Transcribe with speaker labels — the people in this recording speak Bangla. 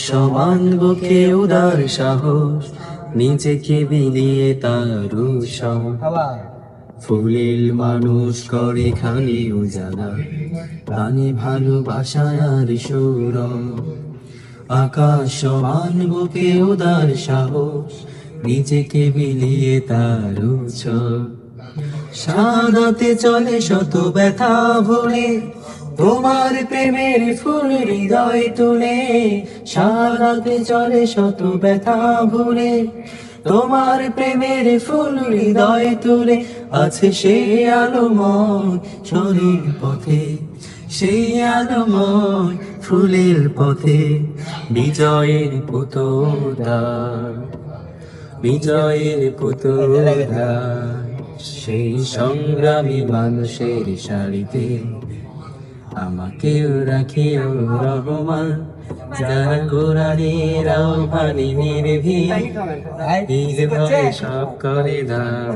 Speaker 1: সমান বুকে উদার সাহস, নিজেকে বিলিয়ে তার ফুলের মানুষ করে খালি উজালা, প্রাণে ভালোবাসায় আর সুর। আকাশ সমান বুকে উদার সাহস, নিজেকে বিলিয়ে তার সাদাতে চলে শত ব্যথা ভুলে, তোমার প্রেমের ফুল হৃদয় তুলে। সাদাতে চলে শত ব্যথা ভুলে, তোমার প্রেমের ফুল হৃদয় তুলে। আছে সেই আলোময় শরীর পথে, সেই আলোময় ফুলের পথে, বিজয়ের পুতোরা, বিজয়ের পুতোরা। সেই সংগ্রামী মানুষের সারিতে আমাকেও রাখিও রহমান, যারা কোরআনের আহ্বানে নির্ভীক, নিজ ভয়ে সব করে দান।